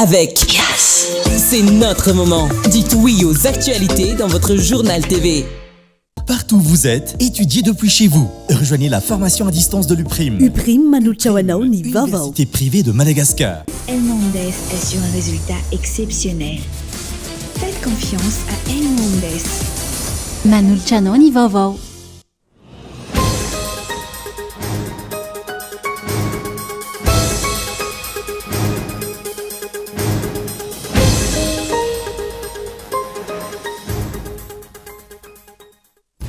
avec Yes. C'est notre moment. Dites oui aux actualités dans votre journal TV. Partout où vous êtes, étudiez depuis chez vous. Rejoignez la formation à distance de l'UPRIM. UPRIM Manuchawanao ni Vavao. Université privée de Madagascar. El Mondes est sur un résultat exceptionnel. Faites confiance à El Mondes. Manuchano ni Vavao.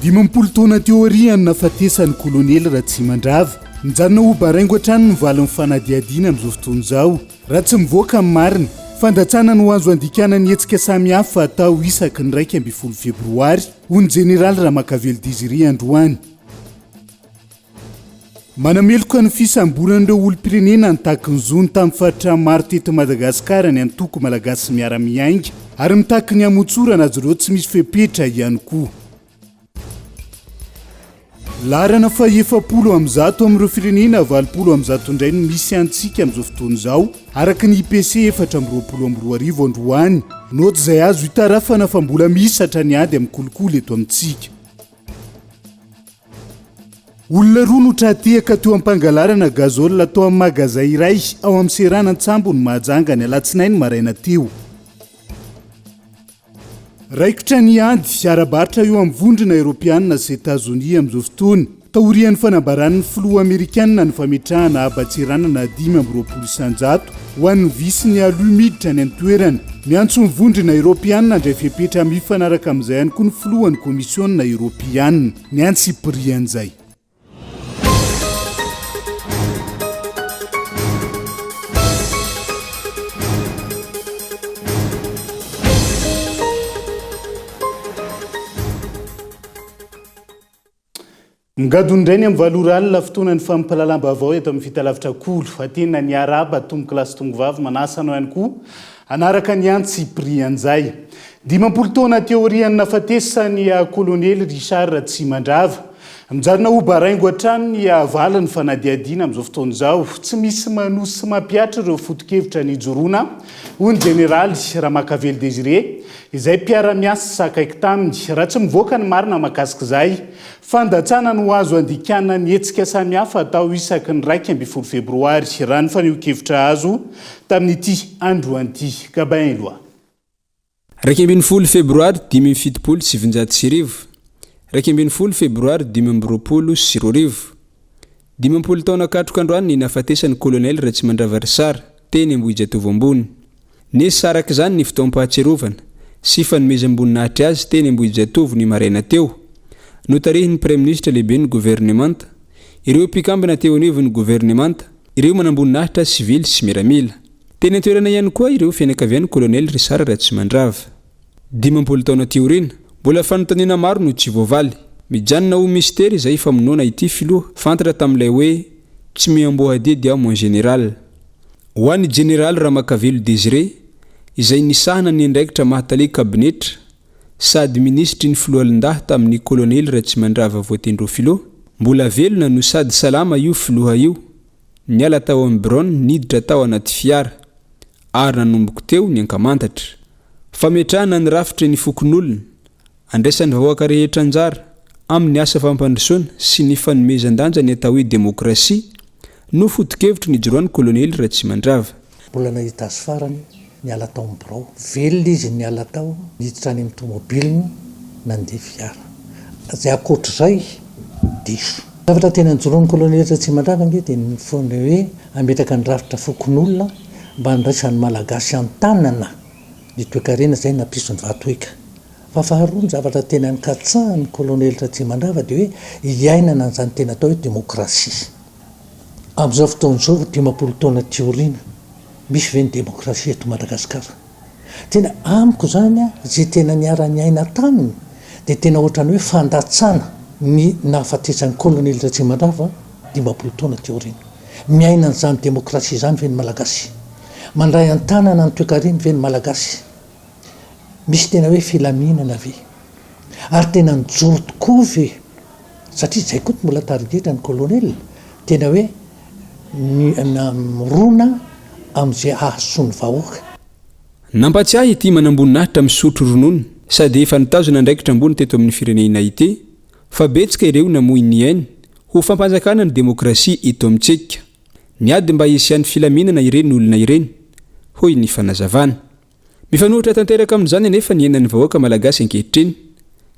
Dimampolo taona teo ariany nafatesany kolonely Ratsimandrava. Nijanona ho baraingo hatrany ny valin'ny fanadiadiana amin'izao fotoana izao. Raha tsy mivoaka amin'ny marina, fandatsana no azo andikana ny hetsika samihafa atao isaky ny 12 febroary, hoy ny Jeneraly Ramakavelo Désiré androany. Manameloka ny fisamboran'ireo olom-pirenena nitaky ny zony tamin'ny faritra maro teto Madagasikara ny antoko malagasy miara-miainga ary mitaky ny hamotsorana azy ireo tsy misy fepetra ihany koa. Larana fa 700 amin'ireo firenena 200 indray no misy antsika amin'izao fotoana izao araka ny IPC 422 androany, noty izay azo hitarafana fa mbola misy hatrany ady amin'ny kolikoly eto amintsika. Olona roa no trahatehaka teo am-pangalarana gazole atao amin'ny magazay iray ao amin'ny Serana-Antsambo ny Mahajanga ny alatsinainy maraina teo. Raikitra ny ady arabaritra eo amin'ny vondrona Europianina sy Etazonia amin'izao fotoana, taorian'ny fanambaran'ny filoha Amerikanina ny fametrahana habatseranana 520 isanjato ho an'ny visy ny aloha miditra ny antoerana. Miantso ny vondrona Europianina indray fepetra mifanaraka amin'izay ihany koa ny filohan'ny komisiona Europianina ny antsipirian'izay. Ngadondrainy amin'ny valoralina fotoana ny fampalalam-bavao eto amin'ny fitalavitra kolo atena ny araba tomboky lasy tongovavy manasanao ihany koa anaraka ny antsipirian'izay. 50 taona teorian'ny nafatesany kolonely Richard Ratsimandrava. Mijarina ho baraingo hatrany ny avalany fanadiadiana amin'izao fotoana izao, tsy misy manosy sy mampiatra ireo foto-kevitra ny joroana, hoy ny Jeneraly Ramakavelo Désiré, izay mpiara-miasa sakaiky taminy. Raha tsy mivoaka ny marina mahakasika izay, fandatsana no azo andikana ny hetsika samihafa atao isaky ny 12 febroary, raha ny fanio-kevitra azo tamin'ity androan'ity. Gabain loa. 12 febroary 1770 12 febroary 1920 10 taona katroka androany ny nafatesany kolonely Ratsimandrava Risara teny Ambohijatovo ambony. Nisy araka izany ny fotoam-pahatserovana sy fanomezam-boninahitry azy teny Ambohijatovo ny maraina teo. Notarihin'ny Premier Ministre lehibe ny gouvernemanta, ireo mpikambana teo anivon'ny gouvernemanta, ireo manamboninahitra sivily sy miaramila. Teny antoerana ihany koa ireo fianakavian'ny kolonely Risara Ratsimandrava. 10 taona teorina, mbola fanontaniana maro no tsy voavaly. Mijanona ho mystère izay famonoana ity filoha fantatra tamin'ilay hoe tsy miambohadidy aho mon général. Ho an'ny Jeneraly Ramakavelo Désiré izay nisahana ny andraikitra mahatale kabinetra sady ministry ny filohalin-dahy tamin'ny kolonely Ratsimandrava voatendro filoha, mbola velona no sady salama io filoha io. Niala tao amin'ny Bron niditra tao anaty fiara ary nanomboka teo ny ankamantatra. Fametrahana ny rafitra ny fokon'olona, andraisan'ny vahoaka rehetra anjara amin'ny asa fampandrosoana sy ny fanomezan-danja ny atao hoe demokrasia no foto-kevitry ny joroan'ny kolonely Ratsimandrava. Mbola nahita azy farany niala tao amin'ny Brao, velona izy niala tao niditra any amin'ny tomobiliny nandeha fiara. Izay akoatr'izay diso. Zavatra tena njoroan'ny kolonely Ratsimandrava nge dia ny fona hoe ametraka ny rafitra fokon'olona mba handraisan'ny malagasy an-tanana ny toekarena izay nampisony vatoika. Fa faharoa ny zavatra tena nikatsahan'ny kolonely Ratsimandrava dia hoe hiainana an'izany tena atao hoe demokrasia. Amin'izao fotoana izao 50 taona teoriana, misy ve ny demokrasia eto Madagasikara? Tena amiko zany izay tena niara-ny aina taminy dia tena ohatrany hoe fandatsana ny nahafatesan'ny kolonely Ratsimandrava 50 taona teoriana. Miaina an'izany demokrasia izany ve ny malagasy? Mandray an-tanana ny toekarena ve ny malagasy? Misy tena hoe filaminana ve? Ary tena nijoro tokoa ve? Satria izay koa mbola tarigetra ny kolonely, tena hoe rona amin'izay ahasoany vahoaka. nampatsiahy ity manamboninahitra misotro ronono sady efa nitazona ndraikitra ambony teto amin'ny firenena ity fa betsika ireo namoy ny ainy ho fampanjakana ny demokrasia eto amintsika niady mba hisian'ny filaminana ireny olona ireny hoy ny fanazavana mifanohitra tanteraka amin'izany anefa ny enan'ny vahoaka malagasy ankehitriny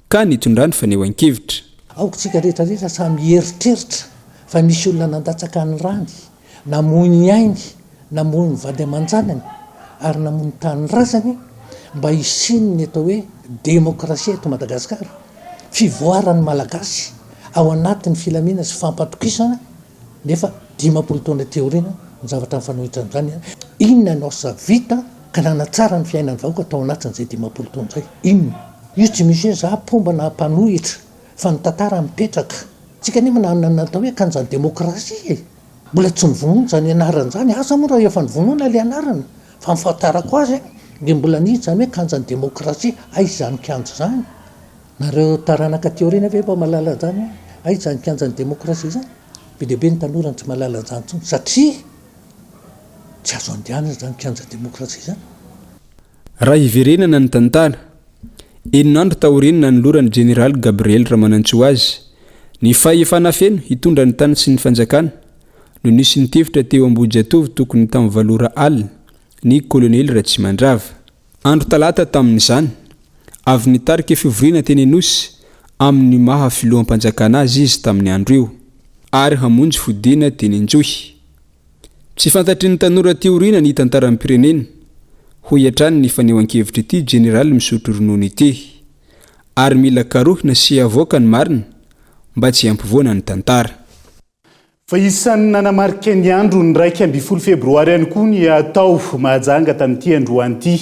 ka nitondrany faneo an-kevitra aokotsika rehetrarehetra samy eritreritra fa misy olona nandatsaka ny rany namoy ny ainy namoy ny vady aman-janany ary namoy ny tany razany mba hisininy atao hoe demokrasia eto Madagasikara fivoaran'ny malagasy ao anatin'ny filaminana sy fampatokisana nefa 50 taona teoriana ny zavatra mifanohitra amin'izany inona no asa vita ka nanatsara ny fiainan'ny vahoaka tao anatin'izay 50 taona izay inona io tsy misy hoe za pomba na mpanohitra fa ny tantara mipetraka tsika nefa natao hoe kanjany demokrasia mbola tsy nivonoana zany anarana zany asa moa raha efa nivonoana le anarana fa mifatarako azy dia mbola nihitsy zany hoe kanjany demokrasia aizy zany kanjo zany nareo taranaka teoriana ve mba malala zany aizy zany kanjany demokrasia zany be deaibe ny tanorany tsy malala zany tsony satria tsy azo andehanana zany kanjany demokrasia zany raha hiverenana ny tantara eninandro tahorenina ny loran'ny général Gabriel Ramanantsoazy ny fahefanafeno hitondra ny tany sy ny fanjakana no nisy nitevitra teo Ambojatove tokony tamin'ny valora alina ny kolonely Ratsimandrava andro talata tamin'izany avy nitarika fivoriana teny Anosy amin'ny maha filohampanjakana azy izy tamin'ny andro io ary hamonjy fodiana teny Anjohy tsy fantatry ny tanora teoriana ny tantaran'ny pirenena ho iatrany ny faneo an-kevitra ity général misotro ronono ity ary mila karohina sy avoaka ny marina mba tsy ampivoana ny tantara fa isan'ny nanamarika ny andro ny 12 febroary ihany koa ny atao mahajanga tamin'ity androany ity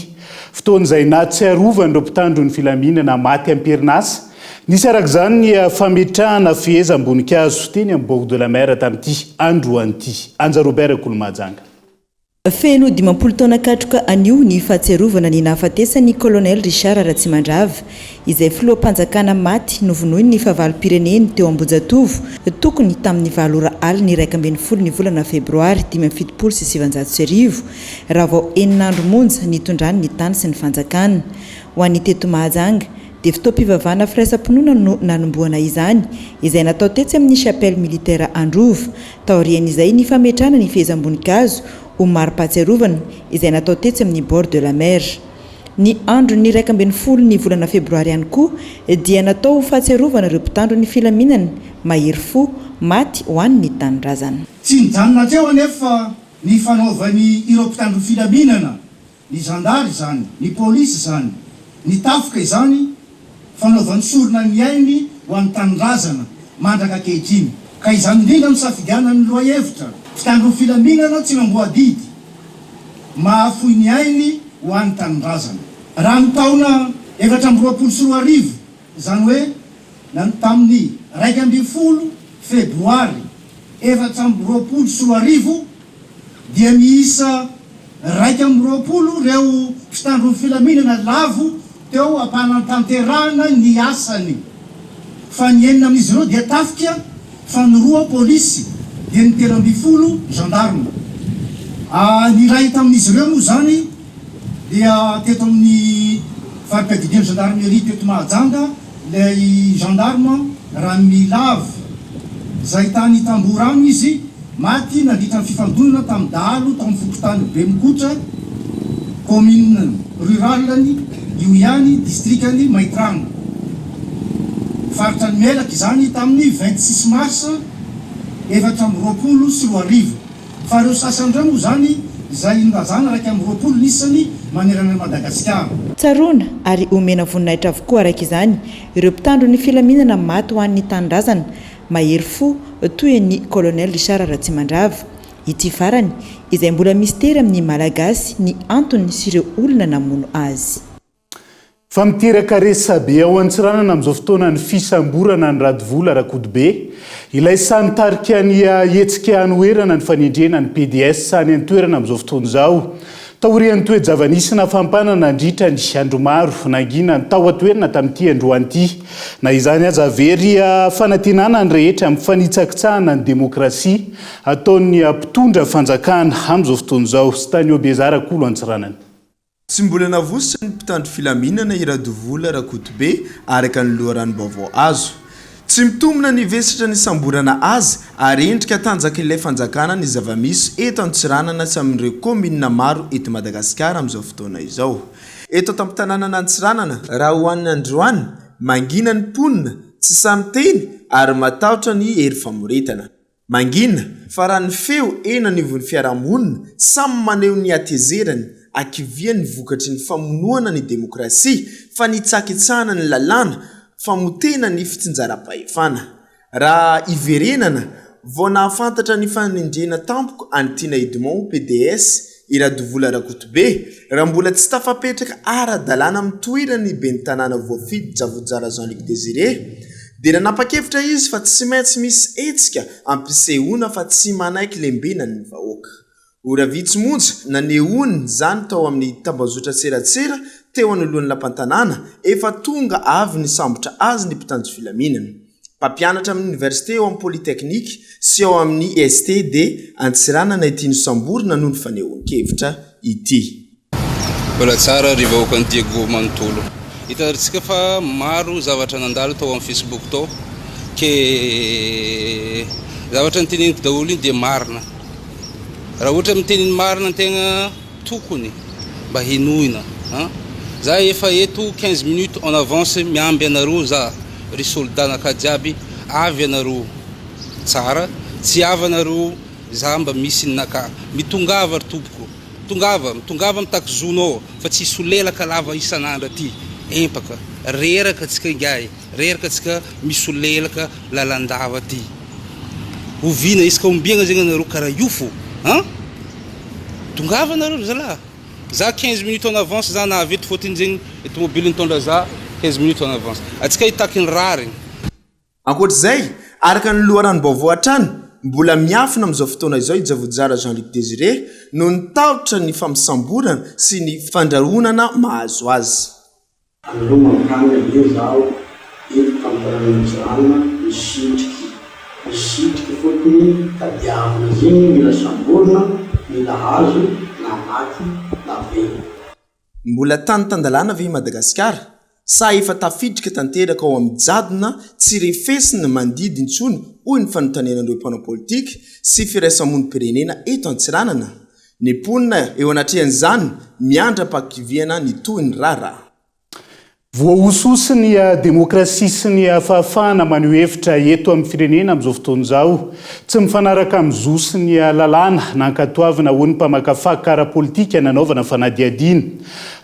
fotoan'izay natsiarovany ireo mpitandro ny filaminana maty am-perinasa nisy arak'izany ny fametrahana feheza amboninkazo teny amin'ny Bord de la Mer tamin'ity androany ity Anja Robert Kolomajanga feno 50 taona katroka anio ny fahatsiarovana ny nahafatesany colonel Richard Ratsimandrava izay filoham-panjakana maty novonoiny ny fahavalo-pireneny teo Ambojatove tokony tamin'ny valora alina 1 ny volana febroary 2017 raha vao eninandro monja nitondrany ny tany sy ny fanjakana ho an'ny teto Mahajanga dia fitaom-pivavahana firaisam-pinoana no nanomboana izany izay natao tetsy amin'ny chapelle militaire Androva taorian'izay ny fametrahana ny fehezam-boninkazo ho mari-pahatsiarovana izay natao tetsy amin'ny Bord de la Mer ny andro ny 12 ny volana febroary ihany koa dia natao ho fahatsiarovana ireo mpitandro ny filaminana mahery fo maty ho an'ny tanyrazana tsy nijanona teo anefa ny fanaovany ireo mpitandro filaminana ny zandary zany ny polisy zany ny tafika izany fanaovany sorona ny ainy ho an'ny tanyrazana mandraka kehitriny ka izany indrindra misafidiana ny loha hevitra mpitandro filaminana tsy mamboadidy mahafoy ny ainy ho an'ny tanyrazana raha ny taona 2024 zany hoe tamin'ny 12 febroary 2024 dia miisa 20 reo mpitandro filaminana lavo teo ampanantanterahana ny asany fa ny enina amin'izy ireo dia tafika fa ny 2 polisy dia ny 13 gendarme ny raha hita amin'izy ireo moa zany dia teto amin'ny farim-piadidian'ny gendarmerie teto Mahajanga ilay gendarme Ramilave zay tany Tamborano izy maty nandritra ny fifandonana tamin'ny dahalo tamin'ny fokotany Bemikotra commune ruralany Ioiany districtany Maitrano faritra ny Melaka izany tamin'ny 26 mars 2024 fa ireo sasandreo moa zany izay ndazana 20 nisany manerana Madagasikara tsaroana ary omena voninahitra avokoa araka izany ireo mpitandro ny filaminana maty ho an'ny tanyrazana mahery fo toy ny colonel Richard Ratsimandrava ity farany izay mbola mistera amin'ny malagasy ny antony sy ireo olona namono azy fa miteraka resabe ao Antsiranana amin'izao fotoana ny fisamborana ny Radivola Rakodibe ilay sany tarika ny hetsika anoerana ny fanendrena ny PDS sany antoerana amin'izao fotoana izao taorian'ny toe-javanisy nafampanana nandritra ny andro maro nangina ny tao atoerana tamin'ity androany ity na izany aza very fanantenana ny rehetra amin'ny fanitsakitsahana ny demokrasia ataon'ny mpitondra fanjakana amin'izao fotoana izao sy tany Obezara Kolo Antsiranana tsy mbola navositra ny mpitandro filaminana Iradovola Rakotobe araka ny loharanom-baovao azo. Tsy mitomona ny vesatra ny samborana azy ary endrika tanjaka ilay fanjakana ny zava-misy eto Antsiranana sy amin'ireo kominina maro eto Madagasikara amin'izao fotoana izao. Eto tampon-tanàna Antsiranana raha hoan'ny androany mangina ny ponina tsy samy teny ary matahotra ny hery famoretana. Mangina fa raha ny feo ena nivon'ny fiarahamonina samy maneho ny atezerany akivia ny vokatry ny famonoana ny demokrasia fa ny tsakitsahana ny lalàna famotena ny fitsinjaram-pahefana. Raha iverenana vao nahafantatra ny fanendrena tampoko Antina Edmond PDS Iradovola Rakotobe raha mbola tsy tafapetraka ara-dalàna mitoirany ny ben'ny tanàna voafidy Javotsara Jean-Luc Désiré dia nanapa-kevitra izy fa tsy maintsy misy hetsika ampisehoana fa tsy manaiky lembenany ny vahoaka. Ora vitsy monja nanehoany zany tao amin'ny tambazotra tseratsera teo anoloan'ny lampan-tanàna efa tonga avy ny sambotra azy ny mpitandro filaminana. Mpampianatra amin'ny université eo amin'ny polytechnique sy eo amin'ny STD Antsiranana ity Nosamborina noho ny fanehoan-kevitra ity. Mbola tsara ry vahoaka ny Diego Manontolo. Hitantsika fa maro zavatra nandalo tao amin'ny Facebook tao ke zavatra nyteneniko daholo iny dia marina. Raha ohatra miteneny marina antegna tokony mba henoina. Za efa eto 15 minutes en avance miamby anareo za ry soldat nakadiaby avy anareo tsara tsy avy anareo za mba misy naka mitongava ry tompoko mitongava mitaky zonao fa tsy solelaka lava isan'andro aty empaka reraka tsika ingay reraka tsika misolelaka lalandava aty ovina isaka ombiagna zegny anareo karaha io fo tongava anareo zala za 15 minutes en avance za nahaveto fôtiny zegny automobile nitondra za 15 minutes en avance atsika hitaky ny rary. Ankoatr'izay araka ny loharanom-baovao hatrany mbola miafina amin'izao fotoana izao i Javotsara Jean-Luc Désiré no nitahotra ny famisamborana sy ny fandrahonana mahazo azy. Andreo mankany ave zaho eto tamporan'ny Antsiranana misitriky fotony tadiavina zegny mila samborina mila hazo na maty na velo. Mbola tany tandalàna ve i Madagasikara sa efa tafidrika tanteraka ao amin'ny jadona tsy refesina mandidy intsony hoy ny fanontanianan'ireo mpanao politika sy firaisamonim-pirenena eto Antsiranana. Ny mponina eo anatrehan'izany miandra-pakiviana ny toy ny rara. Voahososi ny demokrasia sy ny fahafahana maneho hevitra eto amin'ny firenena amin'izao fotoana izao tsy mifanaraka amin'ny zo sy ny lalàna nankatoavana ho ny mpamakafaka ara-politika nanaovana fanadihadiana.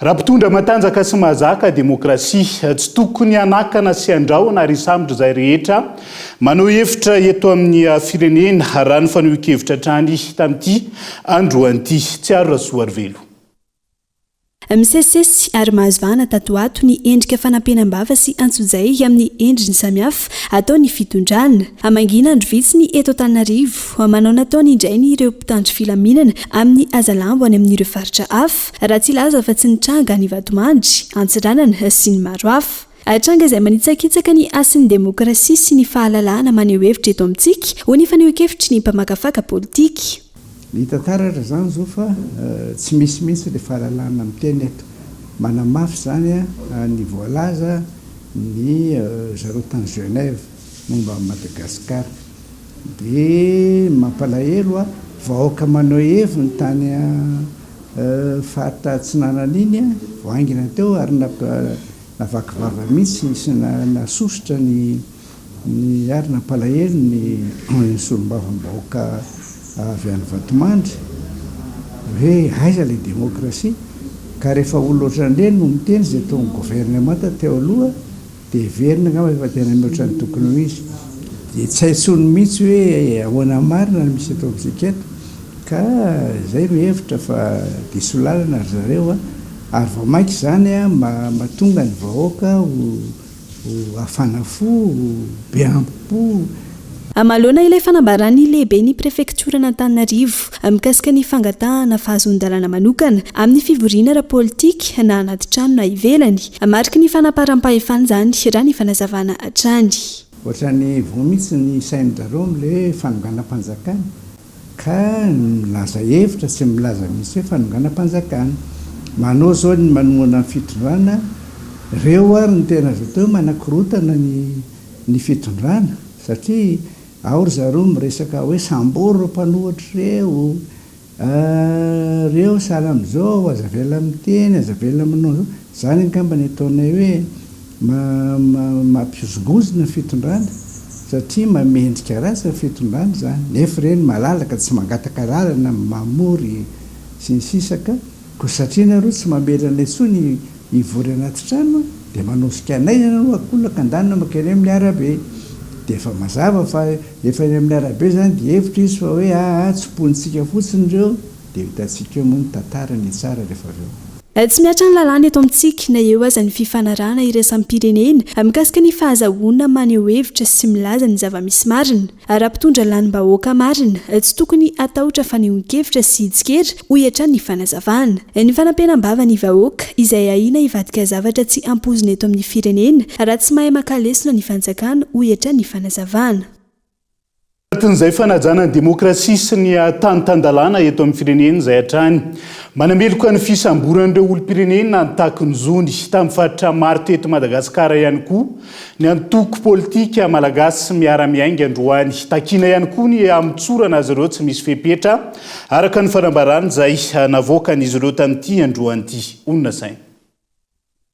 Raha mpitondra matanjaka sy mahazaka demokrasia tsy tokony hanakana sy andrahona ary sambatra izay rehetra maneho hevitra eto amin'ny firenena raha ny fanehoan-kevitra hatrany tamin'ity androan'ity tsy aro rasoa arivelo. Misesesy ary mahazovana tatoato ny endrika fanampenam-bava sy antsojay amin'ny endriny samihafa atao ny fitondrana. Amangina andro vitsy ny eto Antananarivo manao nataony indrainy ireo mpitandro filaminana amin'ny azalambo any amin'ireo faritra hafa raha tsy laza fa tsy nitranga ny Vatomandry, Antsiranana sy ny maro hafa. Tranga izay manitsakitsaka ny asin'ny demokrasia sy ny fahalalahana maneho hevitra eto amintsika ho ny fanehoan-kevitry ny mpamakafaka politika. Ny tantaratra zany zao fa tsy misy mihitsy le fahalalahana miteny eto manamafy zany ny voalaza ny zareo tany Genève momba Madagasikara dia mampalahelo vahoaka manao hevy ny tany faritra Atsinanana iny voangina teo ary navakivava mihitsy sy nasosotra ny ary nampalahelo ny solombavam-bahoaka avy any Vatomandry hoe aiza le demokrasia ka rehefa olo ohatran'ireny no miteny zay tao ny gouvernemanta teo aloha dia verina ngamba efa tena mihoatra ny tokony ho izy dia tsy haintsony mihitsy hoe ahoana marina no misy atao amintsika eto ka zay no hevitra fa diso lalana ary zareo ary vao mainky zany mahatonga ny vahoaka ho hafana fo be ampo. Amalona ilay fanambarany lehibe ny prefektura n'Antananarivo mikasika ny fangatahana fahazon-dalàna manokana amin'ny fivoriana ara-politika na anaty trano na ivelany. Marika ny fanaparam-pahefana zany raha ny fanazavana hatrany. Ohatran'ny vao mihitsy ny sain-jareo amin'ilay fanonganam-panjakana ka milaza hevitra sy milaza mihitsy hoe fanonganam-panjakana manao zao ny manomana ny fitondrana reo ary ny tena azo teo manakorotana ny fitondrana satria aory zareo miresaka hoe sambory ro mpanohatry reo sala am'izao azavela am'teny azavela aminao zao zany angambany ataonay hoe mampiozongozona ny fitondrana satria mamendrika ratsy ny fitondrana zany nefa reny malalaka tsy mangataka lalana mamory sy ny sisaka ko satria nareo tsy mamelana itsony ivory anaty trano dia manosika anay anao akolaka andanina makeny amin'ny arabe dia efa mazava fa efa eny amin'ny arabe zany dia hevitra izy fa hoe tsoponitsika fotsiny ireo dia hitantsika eo moa ny tantarany tsara rehefa aveo tsy miatra ny lalàna eto amintsika na eo aza ny fifanarahana irasan'ny pirenena mikasika ny fahazahoana maneho hevitra sy milaza ny zava-misy marina raha-mpitondra lanim-bahoaka marina tsy tokony atahotra fanehoan-kevitra sy hitsikera ho hiatrany ny fanazavana ny fanampianam-bava ny vahoaka izay ahina hivadika zavatra tsy ampozina eto amin'ny firenena raha tsy mahay makalesona ny fanjakana ho hiatrany ny fanazavana Zay fanajana ny demokrasia sy ny tanitandalana eto amin'ny firenena izay hatrany manameloka ny fisamboran'ireo olom-pirenena nitaky ny zony tamin'ny faritra maro teto Madagasikara ihany koa ny antoko politika malagasy miara-miainga androany takina ihany koa ny amitsorana azy ireo tsy misy fepetra araka ny fanambarana izay navoaka an'izy ireo tamin'ity androany ity onona saina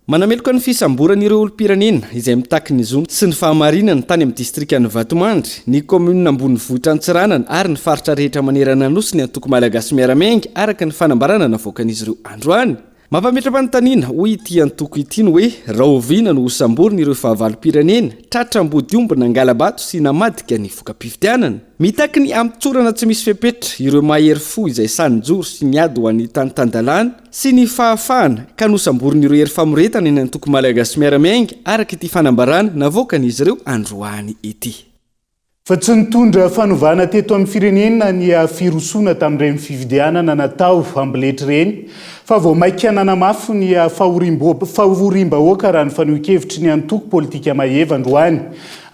manameloka ny fisamboran'ireo olom-pirenena izay mitaky ny zony sy ny fahamarinana tany amin'ny distrikany Vatomandry ny commune ambony vohitra Antsiranana ary ny faritra rehetra manerana nosy ny antoko malagasy miara-miainga araka ny fanambarana navoaka an'izy ireo androany mampametra-panontaniana hoy ity antoko ity ny hoe rahoviana no hosamborina ireo fahavalo-pirenena tratram-bodiombona angalabato sy namadika ny foka-pifidianana mitaky ny amitsorana tsy misy fepetra ireo mahery fo izay sanijoro sy miady ho an'ny tanitandalana sy ny fahafahana ka nosamborina ireo hery famoretana eny antoko malagasy miara-miainga araka ity fanambarana navoaka an'izy ireo androany ity fa tsy nitondra fanovana teto amin'ny firenena ny firosoana tamin'ireny fifidianana natao ambiletry reny fa vao maikanana mafy ny fahorim-bahoaka raha ny fanehoan-kevitry ny antoko politika maheva androany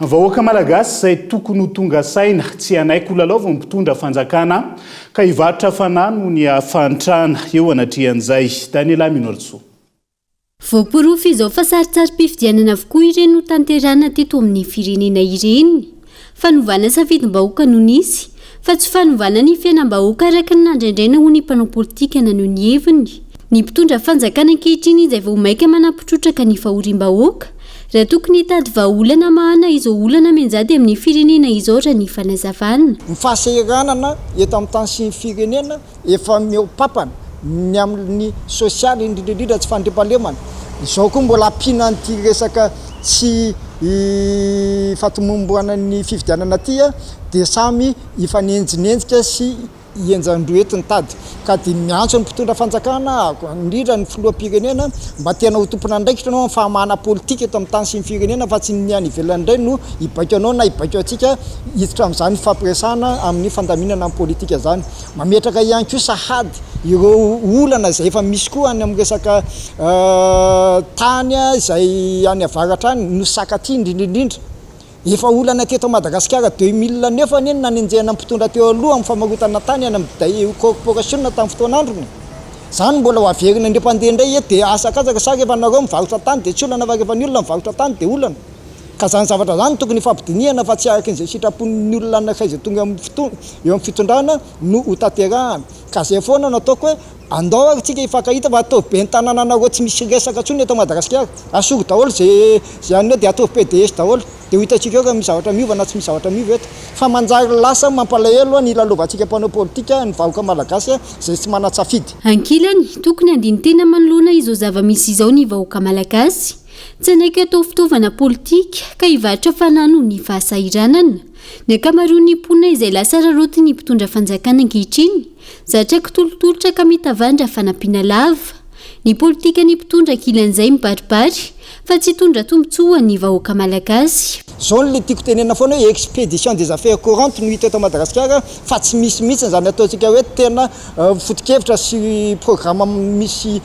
vahoaka malagasy izay tokony ho tonga saina tsy anaiko lalao vao mpitondra fanjakana ka hivarotra fanano ny fantrana eo anatrehan'izay Daniela Minortso voaporofo izao fa saritsary-pifidianana avokoa ireny no tanterana teto amin'ny firenena ireny fanovana safidim-bahoaka no nisy fa tsy fanovana ny fiainam-bahoaka araka ny nandrendraina ho ny mpanao politika na no ny heviny ny mpitondra fanjakana ankehitriny izay vao maika manampitrotraka ny fahorim-bahoaka raha tokony hitady vahaolana mahana izao olana menjady amin'ny firenena izao raha ny fanazavana ny fahaseranana eto amin'ny tany sy ny firenena efa miopapana ny amin'ny sosialy indrindrindrindra tsy fandriampahalemana izao koa mbola ampina n'ity resaka tsy fatomomboana ny fifidianana ty dia samy ifanenjinenjika sy ienjandro entiny tady ka dia miantso ny mpitondra fanjakana indrindra ny filoham-pirenena mba tena ho tompona ndraikitra anao amin'ny fahamahana politika eto amin'ny tany sy ny firenena fa tsy ny any ivelany indray no hibaiko anao na hibaiko antsika hiditra amin'izany fampiresana amin'ny fandaminana amin'ny politika zany mametraka ihany koa sahady ireo olana izay efa misy koa any amin'ny resaka tany izay any avaratra any no sakaty indrindrindrindra efa olana teto Madagasikara 2009 neny nanenjehana mpitondra teo aloha amin'ny famarotana tany any amin'ny corporation tamin'ny fotoanandrony zany mbola ho averina indepandea indray dia asakazaka sara efa nareo mivarotra tany dia tsy olana fa rehefa ny olona mivarotra tany dia olana ka zany zavatra zany tokony fampidinihana fa tsy araka izay sitrapon'ny olona anakay izay tonga eo amin'ny fitondrana no ho tanterahana ka zay foana nataoko hoe andao ary tsika hifankahita fa atao be ny tanàna anareo tsy misy resaka tsony eto Madagasikara asoro daholo zay any dia atao PDS daholo dia ho hitantsika eo ka misy zavatra miova na tsy misy zavatra miova eto fa manjary lasa mampalahelo ny lalovantsika mpanao politika ny vahoaka malagasy zay tsy mana-tsafidy ankilany tokony andiny tena manoloana izao zava-misy izao ny vahoaka malagasy tsy anaika atao fitaovana politika ka hivarotra fanano ny fahasairanana ny akamaroan'ny mponina izay lasa raroty ny mpitondra fanjakana ankehitriny zatraka tolotolotra ka mitavandra fanampiana lava ny politika ny mpitondra kilan'izay mibaribary fa tsy hitondra tombotsoa ny vahoaka malagasy zao le tiako tenena foana hoe expédition des affaires courantes no hita eto Madagasikara fa tsy misy mihitsy zany ataontsika hoe tena foto-kevitra sy programme misy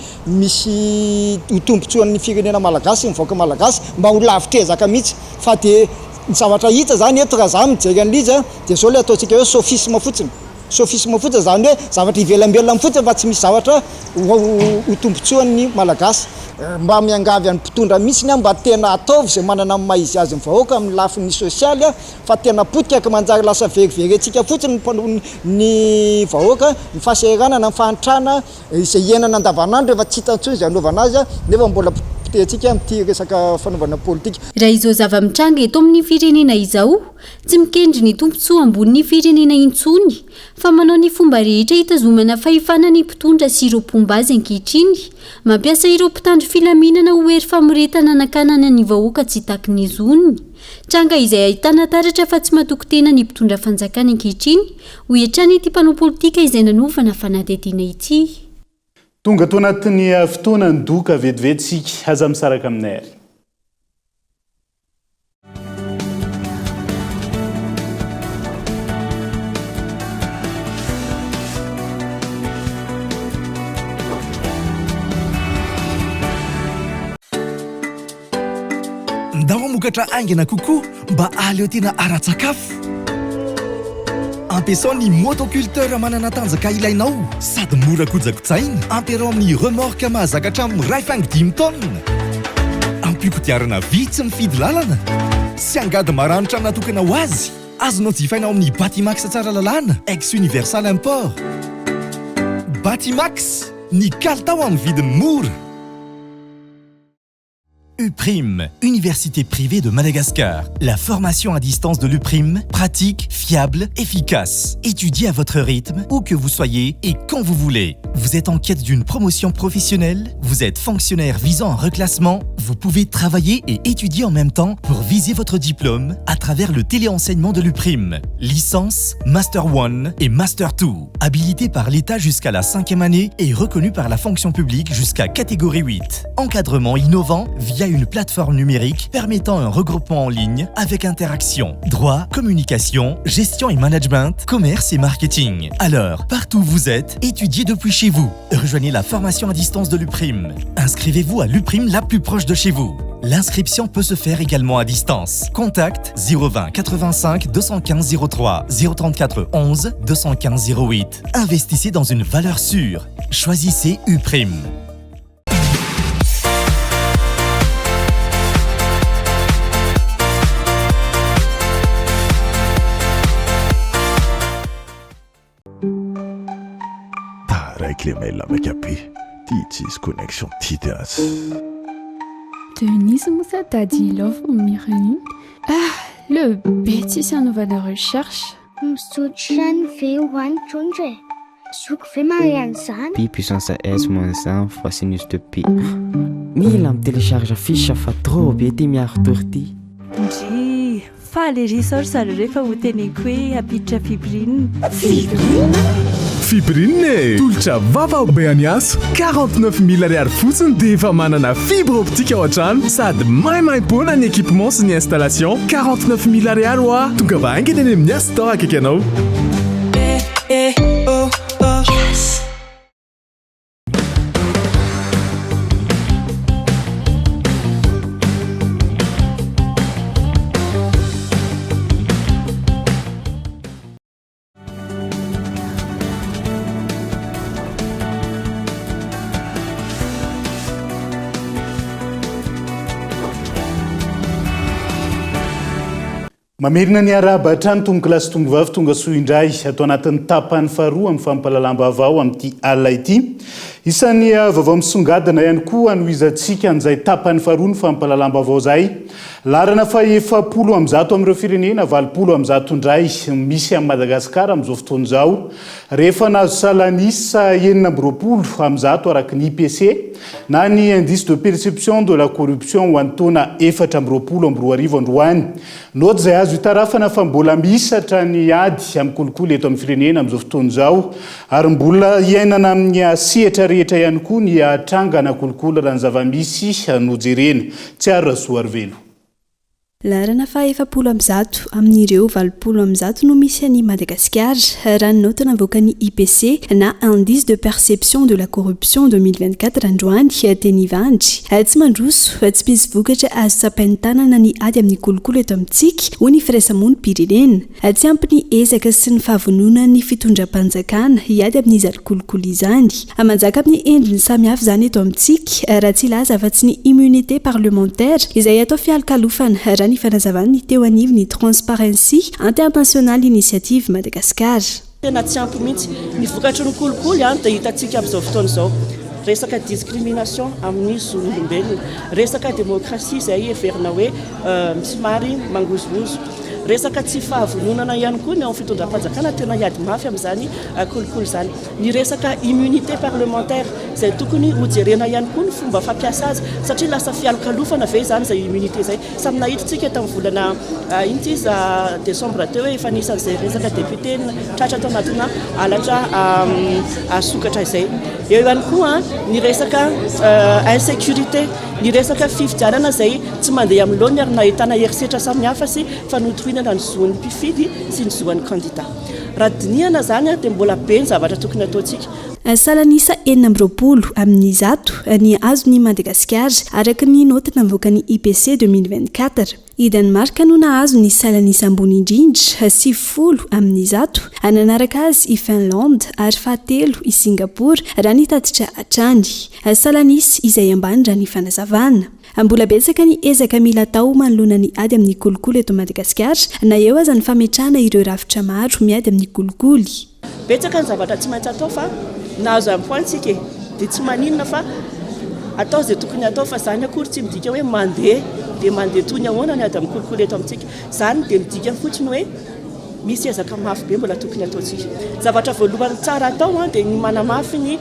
tombotsoan'ny firenena malagasy ny vahoaka malagasy mba ho lavitezaka mihitsy fa dia ny zavatra hita zany eto raha za mijery an'izy dia zao le ataontsika hoe sophisme fotsiny sofisme fotsiny zany hoe zavatra ivelambelona amin'ny fotsiny fa tsy misy zavatra ho tombontsoan'ny malagasy mba miangavy any mpitondra misiny a mba tena ataovy zay manana amin'ny maizy azy mivahoaka amin'ny lafiny sosialy a fa tena potikaka manjary lasa vegivegy atsika fotsiny ny vahoaka ny fahasahiranana ny fahantrana izay ienana andavanandro efa tsy hitantsony izay anaovana azy a nefa mbola poteantsika amin'ity resaka fanaovana politika. Raha izao zava-mitranga eto amin'ny firenena izao tsy mikendry ny tombontsoa ambonin'ny firenena intsony fa manao ny fomba rehetra hitazomana fahefana ny mpitondra sy ireo mpombazy ankehitriny mampiasa ireo mpitandro filaminana ho hery famoretana anakanana ny vahoaka tsy taky ny zoniny. Tranga izay ahitana taratra fa tsy matoko tena ny mpitondra fanjakana ankehitriny ho hiatrany ity mpanao politika izay nanovana fanadihadiana ity. Tonga to anatin'ny fotoana ny doka vetivetsika aza misaraka aminay ary. Ndao mamokatra aingana kokoa mba aleo tena ara-tsakafo. Ampiasao ny motoculteur manana tanjaka ilainao sady mora kojakotsaina ampiarao amin'ny remorque mahazaka hatramin'ny 5 tonnes. Ampikodiarana vitsy mifidy lalana sy angady maranitra natokana ho azy. Azonao jifainao amin'ny Batimax tsara lalàna ex Universal Import. Batimax, ny kalitao amin'ny vidiny mora. UPRIM, Université privée de Madagascar. La formation à distance de l'UPRIM, pratique, fiable, efficace. Étudiez à votre rythme, où que vous soyez et quand vous voulez. Vous êtes en quête d'une promotion professionnelle? Vous êtes fonctionnaire visant un reclassement? Vous pouvez travailler et étudier en même temps pour viser votre diplôme à travers le téléenseignement de l'UPRIM. Licence, Master 1 et Master 2. Habilité par l'État jusqu'à la 5e année et reconnu par la fonction publique jusqu'à catégorie 8. Encadrement innovant via une plateforme numérique permettant un regroupement en ligne avec interaction, droit, communication, gestion et management, commerce et marketing. Alors, partout où vous êtes, étudiez depuis chez vous. Rejoignez la formation à distance de l'UPRIM. Inscrivez-vous à l'UPRIM la plus proche de chez vous. L'inscription peut se faire également à distance. Contact 020 85 215 03 034 11 215 08. Investissez dans une valeur sûre. Choisissez UPRIM. Mail avec appui. Titis connexion Titas. Denise Moussadadilov Mirin. Ah, le bêtise à nouvelle recherche. Msutchan V1 Chunje. Souk fait Mariansan. Pi puissance à S moins 1 fois sinus de pi. Mila me télécharge fiche fa trop bêti mi artorti. Ji, fa les resources à refa ou tenekwe à pitcha fibrine. Fibrine, tulcha vava beanias 49 000 ariary fotsiny dia efa manana fibre optique ao an-trano sady maimay bona ny équipement sy ny installation 49 000 ariary oa tonga va aingana eny amin'ny asa tao akaiky anao. Yes. Mamerina ny araba hatrany tomboka lasy tombovavy tonga soa indray atao anatin'ny tapany faharoa amin'ny fampalalam-baovao amin'ity alina ity. Isan'ny vaovao misongadina ihany koa anohizantsika an'izay tapany faharoa ny fampalalam-baovao izay. Larana fa 700 amin'ireo firenena 20 amin'izay misy amin'ny Madagasikara amin'izao fotoana izao. Rehefa nazo salanisa 920 amin'izay araky ny IPC na ny indice de perception de la corruption ho an'ny taona 420 amby 2020 androany. Noty izay azo hitarafana fa mbola misatra ny ady amin'ny kolikoly eto amin'ny firenena amin'izao fotoana izao ary mbola iainana amin'ny sehatra rehetra ihany koa ny trangana kolikoly raha ny zava-misy nojerena. Tsy ary rasoa ary velo. larana fa 700 amin'ireo 700 no misy any Madagasikara raha nota navoaka ny IPC na indice de perception de la corruption 2024 androany teny Ivandry tsy mandroso tsy misy vokatra azo tsapainy tanana ny ady amin'ny kolokolo eto amintsika ho ny firaisamon'ny pirenena tsy ampy ny ezaka sy ny fahavonona ny fitondram-panjakana hiady amin'izany kolokolo izany amanjaka amin'ny endriny samihafa zany eto amintsika raha tsy laza afa-tsy ny immunité parlementaire izay atao fialokalofana raha ny fanazavany teo anivo ny Transparency International Initiative Madagascar. Tena tsy ampy mihitsy ny vokatry ny kolokolo dia hitantsika amin'izao fotoana izao resaka discrimination amin'ny zon'olombelona, resaka démocratie izay heverina hoe somary mangozogozo, resaka tsy fahavononana ihany koa ny amin'ny fitondram-panjakana tena hiady mafy amin'izany kolokolo izany, ny resaka immunité parlementaire izay tokony hojerena ihany koa ny fomba fampiasa azy satria lasa fialokalofana ve izany izay immunité izay samy nahiditsika tamin'ny volana décembre teo hoe efa nisan'izay resaka député tratra tao anatina alatra sokatra izay. Eo ihany koa ny resaka insécurité, ny resaka fifidianana izay tsy mandeha amin'ny loany ary nahitana herisetra samihafa sy fanotohinana ny zoan'ny mpifidy sy ny zoan'ny candidat. Raha dinihana zany dia mbola be ny zavatra tokony ataontsika. Salanisa 420 amin'ny 100 ny azon'ny Madagasikara araka ny nota navoaka ny IPC 2024. I Danemark no nahazo ny salanisa ambony indrindra 90 amin'ny 100, ananaraka azy i Finlande ary fahatelo i Singapour raha ny tatitra hatrany. Salanisa izay ambany raha ny fanazavana. Mbola betsaka ny ezaka mila tao manoloana ny ady amin'ny kolokolo eto Madagasikara na eo aza ny fametrahana ireo rafitra maro miady amin'ny kolikoly. Betsaka ny zavatra tsy maintsy atao fa nahazo ampoantsika dia tsy maninona fa atao izay tokony atao fa zany akory tsy midika hoe mandeha dia mandeha toy ny ahoana ny ady amin'ny kolokolo eto amintsika. Zany dia midika fotsiny hoe misy ezaka mafy be mbola tokony ataontsika. Zavatra voalohany tsara atao dia ny manamafy ny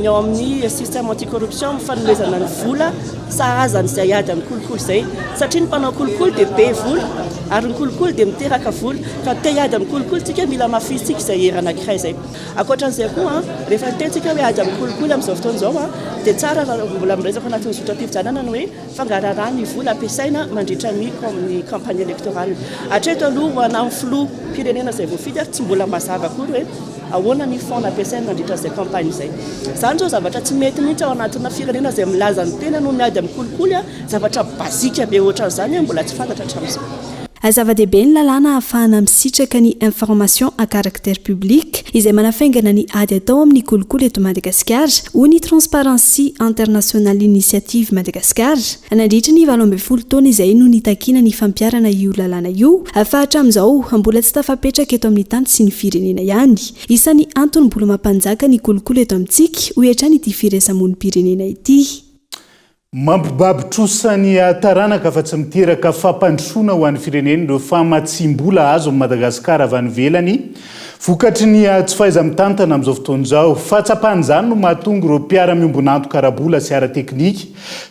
ao amin'ny système anticorruption fanomezana ny vola sahazany izay ady amin'ny kolokolo izay satria ny mpanao kolokolo dia be vola ary ny kolokolo dia miteraka vola ka te hiady amin'ny kolokolo tsika mila mafisitsika izay era anankiray izay. Ankoatran'izay koa rehefa tentsika hoe ady amin'ny kolokolo amin'izao fotoana izao dia tsara raha mbola miresaka anatin'ny zotra-pifidianana ny hoe fangarahana ny vola ampiasaina mandritra ny campagne électorale. Hatreto aloha ho an'ny flou pirenena izay voafidy ary tsy mbola mazava akory hoe ahoana ny fond nampiasaina mandritra izay campagne izay. Izany zao zavatra tsy mety mihitsy ao anatina firenena izay milaza ny tena no miady amin'ny kolokolo zavatra bazika be ohatran'izany mbola tsy fantatra hatramin'izao. Zava-dehibe ny lalàna ahafahana misitraka ny information à caractère public izay manafaingana ny ady atao amin'ny kolokolo eto Madagasikara ho ny Transparency International Initiative Madagascar. Nandritra ny 12 taona izay no nitakina ny fampiarana io lalàna io fa hatramin'izao mbola tsy tafapetraka eto amin'ny tany sy ny firenena ihany. Isan'ny antony mbola mampanjaka ny kolokolo eto amintsika ho hatrany ity firaisamon'ny pirenena ity. Mampibabitrosa ny taranaka fa tsy miteraka fampandrosoana ho an'ny fireneny ireo famatsimbola azo amin'ny Madagasikara avy any ivelany vokatry ny tsy fahaiza-mitantana amin'izao fotoana izao. Fatsapan'izany no mahatonga ireo mpiara-miombonanto karabola sy ara-teknika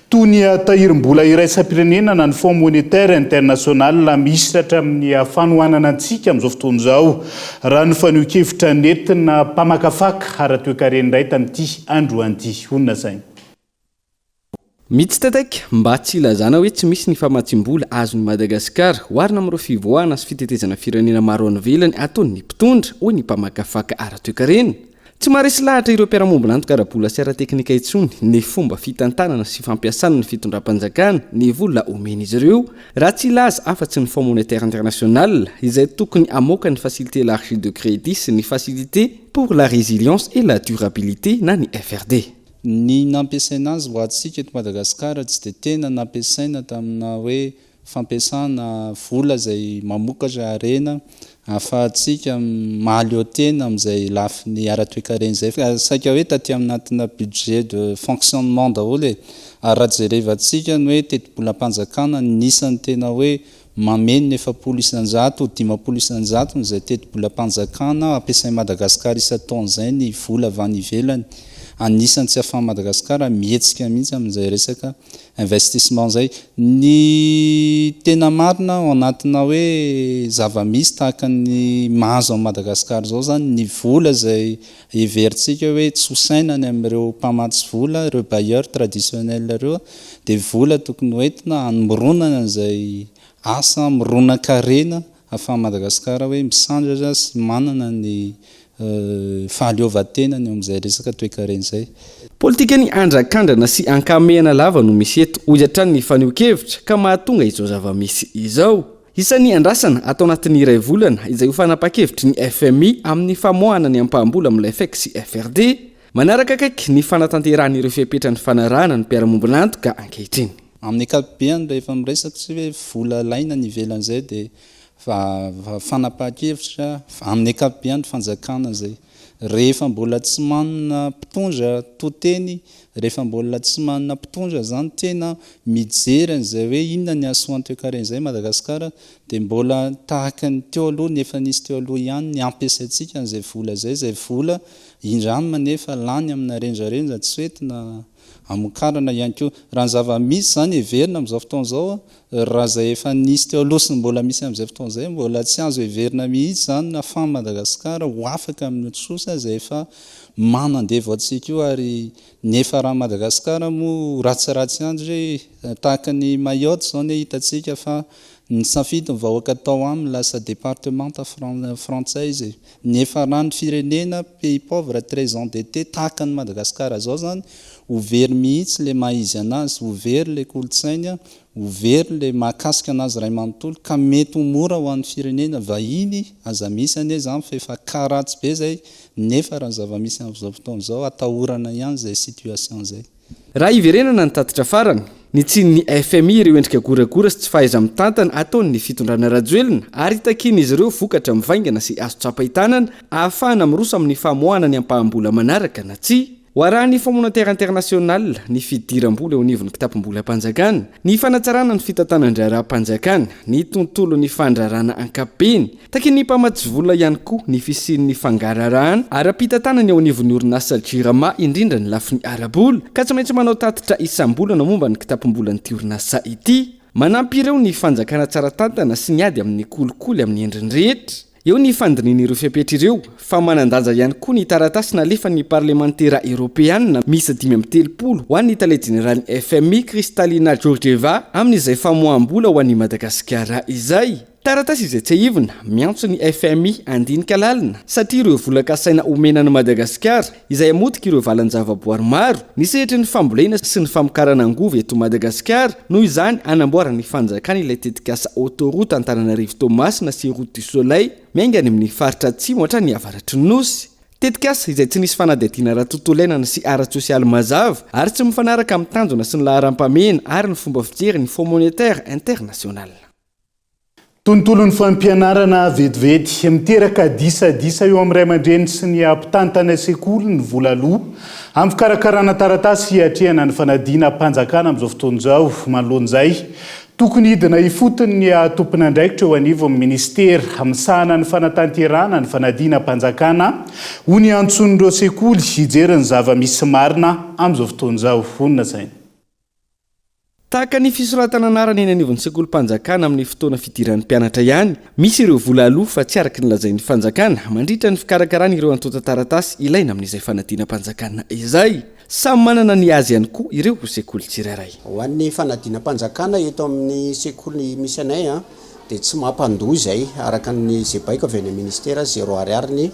toy ny tahirim-bola iraisam-pirenena na ny Fonds monétaire international misy hatramin'ny fanohanana antsika amin'izao fotoana izao raha ny fanio-kevitra nentina mpamakafaka ara-toekarena indray tamin'ity androan'ity. Honona saina. Mitsy tataka mba tsy ilazana hoe tsy misy ny famatsimbola azon'ny Madagasikara hoarina amin'ireo fivoahana sy fitetezana firenena maro any ivelany ataon'ny mpitondra hoy ny mpamakafaka ara-toekarena. Tsy maharesy lahatra ireo mpiara-miombonanto karabola sy ara-teknika intsony ny fomba fitantanana sy fampiasana ny fitondram-panjakana ny vola omeny izy ireo raha tsy ilaza afa-tsy ny Fonds monétaire international izay tokony amoaka ny facilité élargie de crédit sy ny facilité pour la résilience et la durabilité na ny FRD. Ny nampiasaina azy ho atsika eto Madagasikara tsy dia tena nampiasaina tamina hoe fampiasana vola izay mamokatra harena ahafahantsika mahaleo tena amin'izay lafin'ny ara-toekarena izay fa saika hoe taty aminatina budget de fonctionnement daholo e ary raha jerevantsika ny hoe teti-bolam-panjakana nisany tena hoe mameno ny 700 500 izay teti-bolam-panjakana ampiasain'i Madagasikara isan-taona izay ny vola avy any ivelany. Anisan'ny tsy ahafahan'i Madagasikara mihetsika mihitsy amin'izay resaka investissement izay. Ny tena marina ao anatina hoe zava-misy tahaka ny mahazo amin'ny Madagasikara zao zany ny vola izay heverintsika hoe tsy hosainany amin'ireo mpamatsy vola, ireo bailleurs traditionnels ireo dia vola tokony hoentina hanomronana izay asa mironan-karena afa Madagasikara hoe misandratra sy manana ny fahaleovan-tenany amin'izay resaka toe-karena zay. Politika ny andrakandrana sy ankamehana lava no misy eto hoy hatrany ny faneho-kevitra ka mahatonga izao zava-misy izao. Isan'ny andrasana atao anatin'ny iray volana izay ho fanapa-kevitry ny FMI amin'ny famoahana ny ampaham-bola amin'ilay FEC sy FRD manaraka akaiky ny fanatanteran'ireo fiapetrany fanarahana ny mpiara-mombolanto ka ankehitriny. Amin'ny ankapobeny rehefa miresaka sy hoe vola laina ny ivelan'izay dia fanapa-kevitra amin'ny ankapobeny fanjakana zay. Rehefa mbola tsy manana mpitondra toteny, rehefa mbola tsy manana mpitondra zany tena mijery an'izay hoe inona ny asoan'ny toe-karena zay Madagasikara dia mbola tahaka ny teo aloha nefa nisy teo aloha ihany ny ampiasaintsika an'izay vola izay vola indramina nefa lany amina rendrarenja tsy hoentina amokarana ihany koa. Raha ny zava-misy zany heverina amin'izao fotoan'izao, raha zay efa nisy teo aloha sy mbola misy amin'izay fotoan'izay mbola tsy azo heverina mihitsy zany ahafahan'i Madagasikara ho afaka amin'ny otsosa zay efa manandevo antsika io ary nefa raha Madagasikara moa ratsiratsy andry tahaka ny Mayotte zao ne hitantsika fa ny safidy ny vahoaka tao aminy lasa départementa frantsay izy. Nefa raha ny firenena pays pauvre très endetté tahaka ny Madagasikara zao zany ho very mihitsy le mahizy anazy, ho very le kolotsaina, ho very le mahakasika anazy ray manontolo ka mety ho mora ho an'ny firenena vahiny aza misy ane zany fa efa karatsy be zay nefa raha zava-misy amin'izao fotoan'izao atahorana ihany zay situation zay. Raha iverenana ny tatitra farany ny tsin'ny FMI ireo endrika goragora sy tsy fahaiza mitantana ataony ny fitondrana rajoelina ary takiny izy ireo vokatra mivaingana sy azo tsapaitanana ahafahana miroso amin'ny famoahana ny ampahambola manaraka na tsy. Ho arahan'ny Fonds monétaire international ny fidiram-bola eo anivon'ny kitapom-bola mpanjakana, ny fanatsarana ny fitantanan-draharaha-mpanjakana, ny tontolo ny fandrarana ankapobeny, taky ny mpamatsy vola ihany koa ny fisian'ny fangararahana ara-pitantanany eo anivon'ny orinasa JIRAMA indrindra ny lafiny arabola ka tsy maintsy manao tatitra isam-bolana momba ny kitapom-bolan'ity orinasa ity. Manampy ireo ny fanjakana tsara tantana sy ny ady amin'ny kolikoly amin'ny endriny rehetra. Eo ny fandinian'ireo fiapetra ireo fa manandanja ihany koa ny taratasy nalefa ny parlementera Europeana misy 530 ho an'ny Tale Jeneraly FMI Kristalina Georgieva amin'izay famoaham-bola ho an'i Madagasikara izay. Taratasy izay tsy ivona miantso ny FMI andinika lalina satria ireo vola kasaina omenan'i Madagasikara izay amotika ireo valan-javaboary maro ny sehatra ny fambolena sy ny famokarana angovo eto Madagasikara noho izany anamboarana ny fanjakana ilay tetikasa autoroute Antananarivo Toamasina sy Route du Soleil miaingana amin'ny faritra atsimo hatrany avaratry ny nosy. Tetikasa izay tsy nisy fanadihadiana ara-tontolo sy ara-tsosialy mazava ary tsy mifanaraka amin'ny tanjona sy ny laharam-pamehana ary ny fomba fijery ny Fonds monétaire international. Tontolon'ny fampianarana vetivety miteraka disadisa eo amin'ny ray aman-dreny sy ny ampitantana sekoly ny vola aloha amin'ny fikarakarana taratasy hiatrehana ny fanadina mpanjakana amin'izao fotoan'izao. Manoloan'izay tokony hidina ifotony ny tompon'andraikitra eo anivo amin'ny ministera amisahana ny fanatanterana ny fanadina mpanjakana ho ny antson'ireo sekoly hijery ny zava-misy marina amin'izao fotoan'izao. Honina zay. Tahaka ny fisoratana anarany eny anivon'ny sekolim-panjakana amin'ny fotoana fidiran'ny mpianatra ihany, misy ireo vola aloha fa tsy araka ny lazain'ny fanjakana mandritra ny fikarakarana ireo antota taratasy ilaina amin'izay fanadina mpanjakana izay. Samy manana ny azy ihany koa ireo sekoly tsirairay. Ho an'ny fanadina mpanjakana eto amin'ny sekoly misy anay dia tsy mampandoa izay araka ny zay baiko avy any ministera 0 ariary ny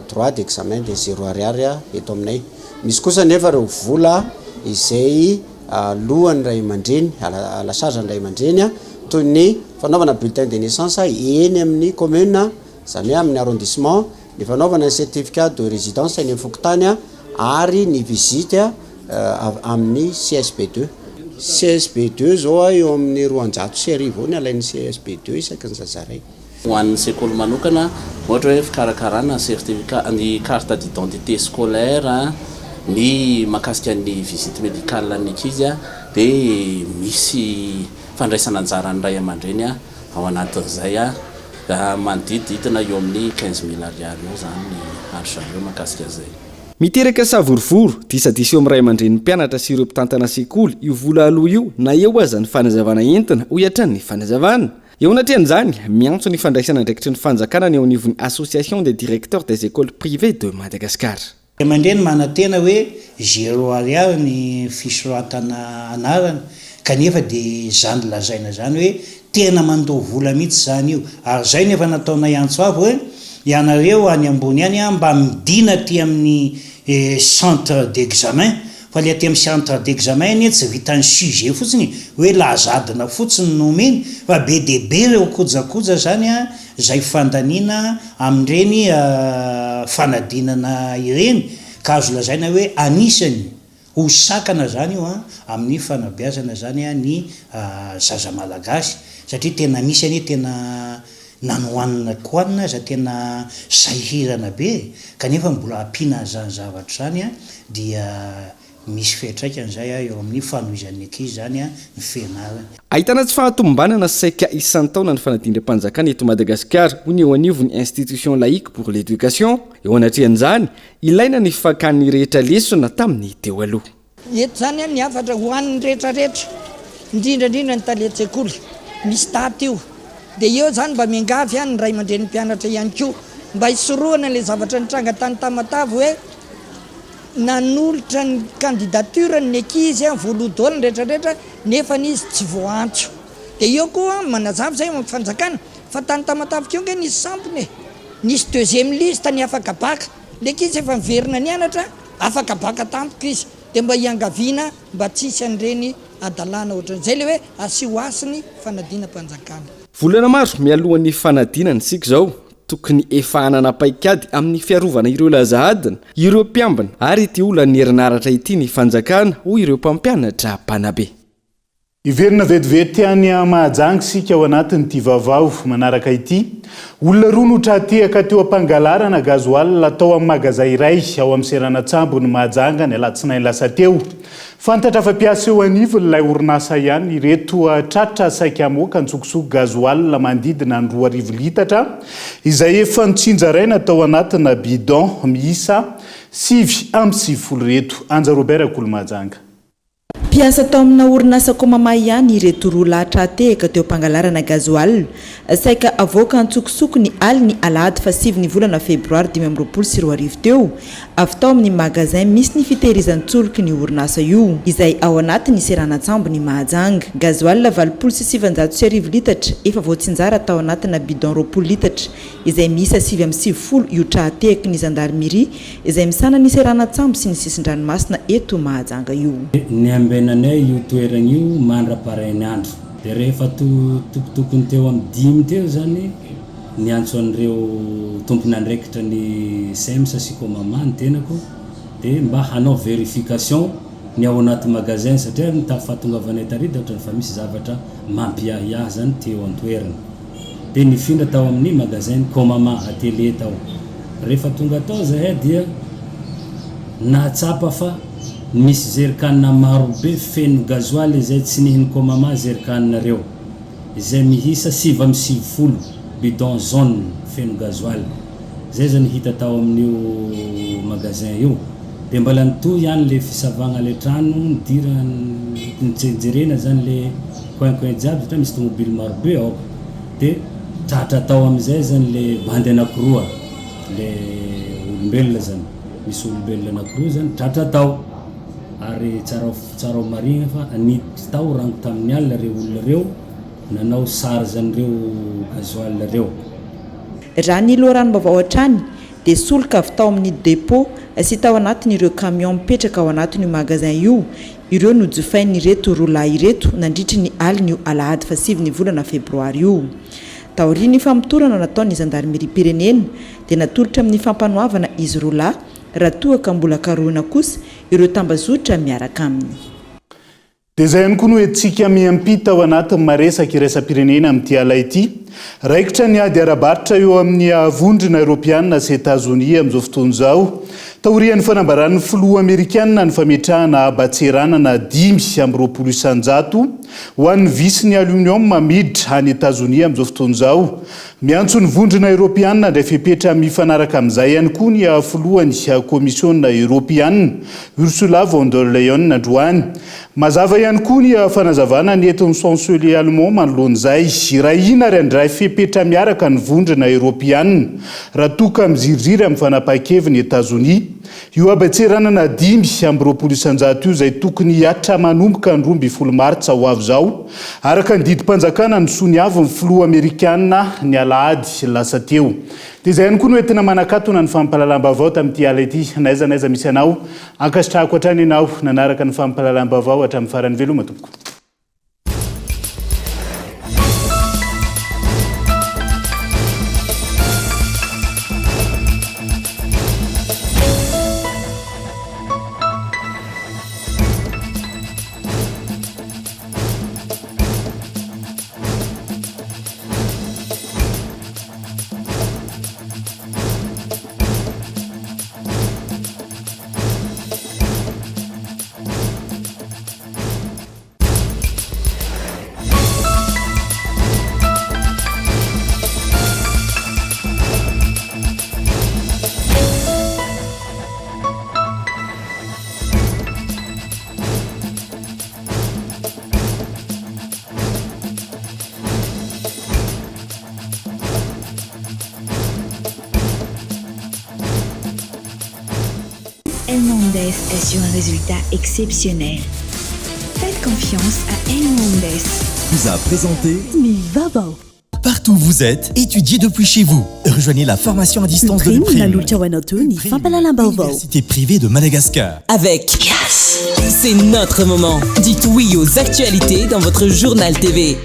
droit d'examen dia 0 ariary eto aminay. Misy kosa nefa ireo vola izay alohan'ny ray aman-dreny alasarany ray aman-dreny toy ny fanaovana bulletin de naissance eny amin'ny commune zany amin'ny arrondissement, ny fanaovana certificat de résidence eny amin'ny fokotany ary ny visite amin'ny CSP2. CSP2 zao eo amin'ny 200 sy arivo ny alain'ny CSP2 isaky ny zazaray. Ho an'ny sekoly manokana ohatra hoe fikarakarana certificat ny carte d'identité scolaire ny makasika ny visite médicale ny ankizy dia misy fandraisana anjara ny ray aman-dreny ao anatin'izay manodididina eo amin'ny 15,000 ariary eo zany ny arzareo makasika zay. Miteraka savorovoro disadisa eo amin'ny ray aman-dreny mpianatra sy ireo mpitantana sekoly io vola aloha io na eo aza ny fanazavana entina ho hiatrany ny fanazavana. Eo anatrehan'izany miantso ny fandraisana andraikitry ny fanjakana eo anivon'ny association des directeurs des écoles privées de Madagascar. Aman-dreny manatena hoe 0 ariary ny fisoratana anarany kanefa dia zany lazaina zany hoe tena mandao vola mihitsy zany io ary zay nefa nataona iantso avy hoe ianareo any ambony any mba midina ty amin'ny centre d'examen fa le aty amin'ny centre d'examen iny tsy vitany sujet fotsiny hoe lazadina fotsiny nomeny fa be deaibe reo kojakoja zany a zay fandaniana amin'ireny fanadinana ireny ka azo lazaina hoe anisany ho sakana zany io a amin'ny fanabeazana zany a ny zaza malagasy satria tena misy any tena nanohanina koanina za tena sahirana be kanefa mbola ampiana zany zavatra zany a dia misy fetraikany eo amin'ny fanoizan'ny ankizy zany a ny fianarana. Ahitana tsy fahatombanana saika isan-taona ny fanadindram-panjakana eto Madagasikara ho ny eo anivon'ny institution laïque pour l'éducation eo anatrehan'izany ilaina ny fakan'ny rehetra lesona tamin'ny teo aloha. Eto zany ny afatra hoan'ny rehetrarehetra indrindrandrindra ny taletsekoly misy taty io dia eo zany mba miangavy any ny ray aman-dren'ny mpianatra ihany koa mba hisoroana le zavatra nitranga tany Tamatavy hoe nanolotra ny candidature ny ankizy voalohan-taona rehetrarehetra nefa n'izy tsy voantso dia eo koa manazava zay amin'ny fanjakana fa tany Tamatavy keo nge nisy sampony nisy deuxième liste ny afaka baka le ankizy efa miverina nianatra afaka baka tampoka izy dia mba hiangaviana mba tsisy an'ireny adalana ohatran'izay le hoe asio asiny fanadina-mpanjakana. Volana maro mialohan'ny fanadinana sika zao tokony efa hanana-paikady amin'ny fiarovana ireo lazahadina ireo mpiambina ary ity olana ny herinaratra ity ny fanjakana ho ireo mpampianatra mpanabe. Iverina vetivety any Mahajanga sika ao anatin'ity vaovao manaraka ity. Olona roa no trahatehaka teo am-pangalarana gazoal tao amin'ny magazay iray ao amin'ny Seranatsambony ny Mahajanga ny alatsinainy lasa teo. Fantatra fa mpiasa eo anivon'ilay orinasa ihany ireto tratra saika amoaka ntsokosoko gazoal manodidina ny 2 litatra izay efa nitsinjaraina tao anatina bidon miisa 7 reto. Anja Robert Kolo Mahajanga. Mpiasa tao amina orinasa Komama ihany ireto roa lahatra tehaka teo am-pangalarana gazoal saika avoaka antsokosoko ny aliny alahady fa 7 volana febroary 2024 teo avy tao amin'ny magasin misy ny fitehirizan-tsoloky ny orinasa io izay ao anatin'ny Seranatsambony Mahajanga. Gazoal 770 litatra efa voatsinjara tao anatina bidon 20 litatra izay miisa 7 io trahatehaka ny gendarmerie izay misana ny Seranatsambony sy ny sisin-dranomasina eto Mahajanga io. Nenay io toerana io mandra-parainy andro dia rehefa tokotokony teo amin'ny 10 teo zany ny antso an'ireo tompony andraikitra ny SEMS sy Komama ny tenako dia mba hanao verification ny ao anaty magasin satria ny tafahatongavanay tarida ohatrany fa misy zavatra mampiahiahy zany teo an-toerana dia nifindra tao amin'ny magasin Komama atelier tao rehefa tonga tao zahay dia nahatsapa fa misy zerikanina maro be feno gazoaly izay tsy nihiny Komama zerikanina izay mihisa 7 bidon jaune feno gazoaly zay zany hita tao amin'io magasin io dia mbola nitohy ihany le fisavagna le trano nidira nitsenjerena zany le coin jiaby satria misy tomobily maro be ao dia tratra tao amin'izay zany le bandy anakiroa le olombelona zany misy olombelona anakiroa zany tratra tao ary tsara marina fa niditra tao rango tamin'ny alina reo olona reo nanao sary zan'ireo gazoal reo. Raha ny loharanobavao hatrany dia solika avy tao amin'ny dépôt sy tao anatin'ireo camion mipetraka ao anatin'io magasin io ireo nojofainy ireto roa lahy ireto nandritry ny alina io alahady fa 7 volana febroary io. Taoriany famitorana nataon'ny gendarmerie pirenena dia natolotra amin'ny fampanoavana izy roa lahy raha toa ka mbola karohina kosa ireo tambazotra miaraka aminy. Dia zay ihany koa no etsika miampita ao anatin'ny maresaka iraisam-pirenena amin'ity ala ity. Raikitra ny ady arabaritra eo amin'ny vondrona Eoropeanina sy Etazonia amin'izao fotoana izao. Taorian'ny fanambaran'ny filoha Amerikanina ny fametrahana batseranana 5 amby 20 isanjato ho an'ny vice ny aluminium miditra any États-Unis amin'izao fotoan'izao. Miantso ny vondrona Europiana indray fepetra mifanaraka amin'izay ihany koa ny filohany komisiona Europiana Ursula von der Leyen androany. Mazava ihany koa ny fanazavana ny eton'ny chancelier allemand manoloan'izay raha ary andray fepetra miaraka ny vondrona Europiana raha toka miziriziry amin'ny fanapakeviny États-Unis. Io abatseranana 5 amby 20 io izay tokony hatra manomboka ny 12 martsa ho avy izao araka ny didim-panjakana ny soniavo ny filoha Amerikana ny alahady lasa teo. Dia izay ihany koa no entina manakatona ny fampahalalam-baovao tamin'ity ala ity. Naiza misy anao ankasitrahako hatrany ianao nanaraka ny fampahalalam-baovao hatramin'ny farany veloma tompoko. Elmondes est sur un résultat exceptionnel. Faites confiance à Elmondes. Vous a présenté Nivabo. Partout où vous êtes, étudiez depuis chez vous. Rejoignez la formation à distance de l'UPRIM, université privée de Madagascar. Avec Yes, c'est notre moment. Dites oui aux actualités dans votre journal TV.